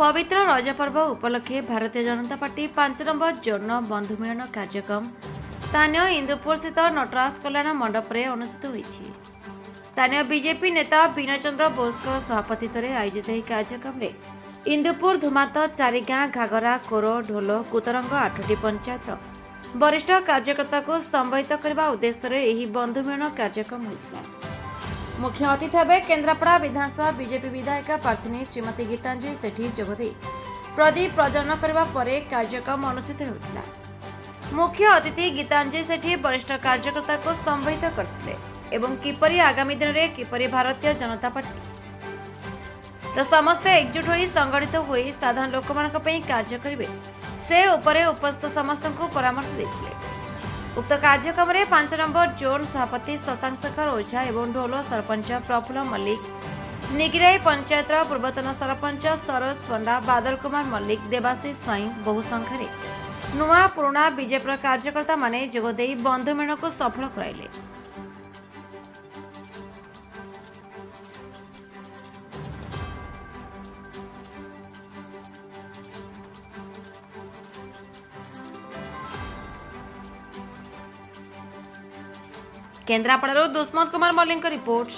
पवित्र रज पर्व उपलक्षे भारतीय जनता पार्टी 5 नंबर जोन बंधु मिलन कार्यक्रम स्थानीय इंदुपुर स्थित नटराज कल्याण मंडप में अनुष्ठित होती। स्थानीय बीजेपी नेता बीना चंद्र बोस सभापतित्व में आयोजित यह कार्यक्रम में इंदुपुर धुमात चारिगाँ घागरा कोरो ढोल कुतरंग 8टी पंचायत वरिष्ठ कार्यकर्ता को संबोधित करने उद्देश्य यह बंधु मिलन कार्यक्रम होता। मुख्य अतिथि भाव केन्द्रापड़ा विधानसभा बीजेपी विधायिका प्रार्थी श्रीमती गीतांजलि सेठी जोगदे प्रदीप प्रज्वलन करने पर कार्यक्रम अनुष्ठित होता। मुख्य अतिथि गीतांजलि सेठी वरिष्ठ कार्यकर्ता को संबोधित करते एवं किपरि आगामी दिन में किपरि भारतीय जनता पार्टी तो समस्ते एकजुट हो संगठित हो साधारण लोक कार्य करेंगे से उपरे उपस्थित समस्त को परामर्श देते। उक्त कार्यक्रम में 5 नंबर जोन सभापति शशांक शेखर ओझा एवं ढोलो सरपंच प्रफुल्ल मल्लिक निगिराई पंचायत पूर्वतन सरपंच सरोज पंडा बादल कुमार मल्लिक देवाशीष स्वाई बहु संख्यार नुआ पुराणा बीजेपी कार्यकर्ता माने जोगदे बंधु मेल को सफल कराइले। Kendrapara Dushmat Kumar Mallick report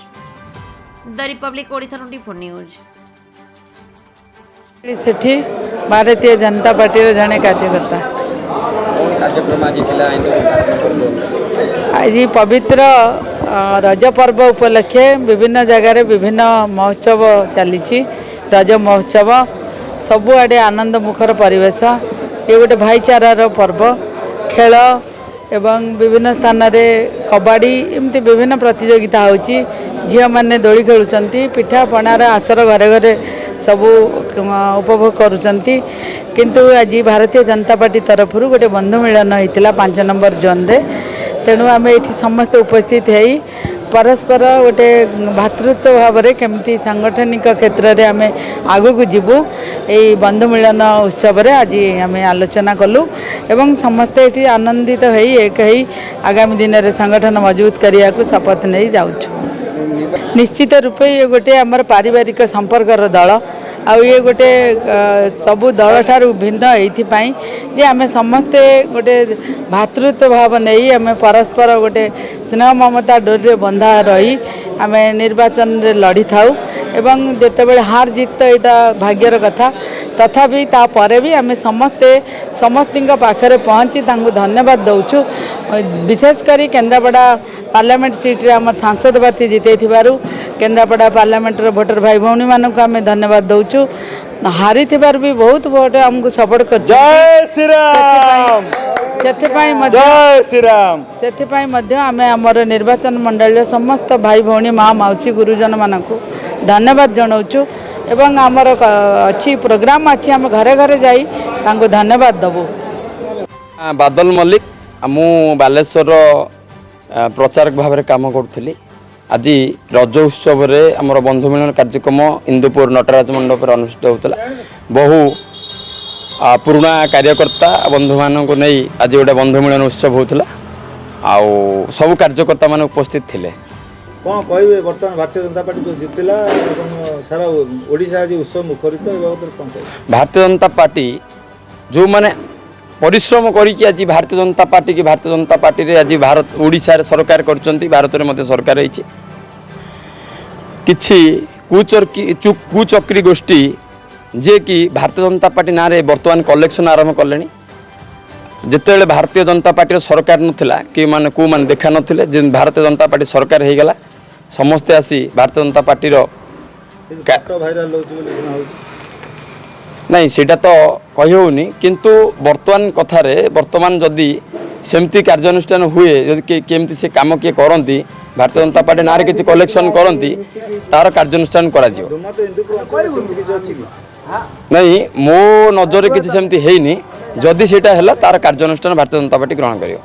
the republic Odisha 24 news. Sethi Bharatiya Janata party जड़े कार्यकर्ता आज पवित्र रज पर्व उपलक्षे विभिन्न जगार विभिन्न महोत्सव चली रज महोत्सव सबुआडे आनंद मुखर परिवेश ये गोटे भाईचारार पर्व खेल एवं विभिन्न स्थान रे कबाड़ी एमती विभिन्न प्रतियोगिता होची झील मैंने दोली खेलुंट पिठा पणार आसर घरे घरे सबू उपभोग करुँच किंतु आज भारतीय जनता पार्टी तरफ गोटे बंधु मिलन होता 5 नंबर जोन रे तेणु आम ये समस्त उपस्थित हो परस्पर गोटे भातृत्व भाव में केमती सांगठनिक क्षेत्र में आम आगू को जीवु यही बंधु मिलन उत्सव रे आज आम आलोचना कलु एवं समस्ते ये आनंदित हो एक आगामी दिन में संगठन मजबूत करने को शपथ नहीं जाऊँ। निश्चित रूपे ये गोटे आमर पारिवारिक संपर्कर दल आउ ये गोटे सबु दल ठारू भिन्न एइथिपाई जे आमे समस्ते गोटे भातृत्व भाव नहीं आमे परस्पर गोटे स्नेह ममता डोरे बंधा रही आमे निर्वाचन रे लड़ी थाउ एवं जेतेबेले हार जीत तो यहाँ भाग्यर कथा तथापि तापर भी आमे समस्ते समस्तिंक पाखरे पहुँची तांको धन्यवाद दउछु। विशेषकर केन्द्रापड़ा पार्लियामेंट सीट रे आम सांसद प्रार्थी जिते केन्द्रापड़ा पार्लियामेंटर भोटर भाई भौणी मानक आम धन्यवाद दउछु। हारी थिबार भी बहुत भोट आमको सपोर्ट कर जय श्री राम जय श्री राम से आमर निर्वाचन मंडल समस्त भाई भौणी माँ मौसी गुरुजन मानक धन्यवाद जनाऊँ एवं आमर अच्छी प्रोग्राम अच्छी आम घरे घरे जाई तांको धन्यवाद दबु। बादल मल्लिक मु बालेश्वर प्रचारक भाव में काम करुली आज रज उत्सव रे आमर बंधु मिलन कार्यक्रम इंदुपुर नटराज मंडप अनुष्ठित होता। बहु पुराणा कार्यकर्ता बंधु मान को नहीं आज गोटे बंधु मिलन उत्सव होता आउ सब कार्यकर्ता मान उपस्थित थिले। कौन कहे बर्तमान भारतीय जनता पार्टी जो जीतला सारा ओडिशा आज उत्सव मुखरित भारतीय जनता पार्टी जो माने परिश्रम करी आज भारतीय जनता पार्टी की भारतीय जनता पार्टी रे आज भारत ओडिशा रे सरकार करचंती भारत रे मध्य सरकार रही किछि कुचक्री गोष्ठी जे कि भारतीय जनता पार्टी ना रे वर्तमान कलेक्शन आरंभ कले जिते भारतीय जनता पार्टी सरकार नथिला कि माने को माने देखा नथिले जे भारतीय जनता पार्टी सरकार हो गला समस्ते आसी भारतीय जनता पार्टी रो भाइराल नहीं सेटा तो कही होनी किंतु वर्तमान कथारे वर्तमान जदि सेमती कार्यानुष्ठान हुए जदि केमती से काम किए करती भारतीय जनता पार्टी ना किसी कलेक्शन करती तार कार्यानुष्ठान करा जिवो नहीं मो नजर किसी सेमती हेनी जदि सेटा हैला तार कार्यानुष्ठान भारतीय जनता पार्टी ग्रहण करियो।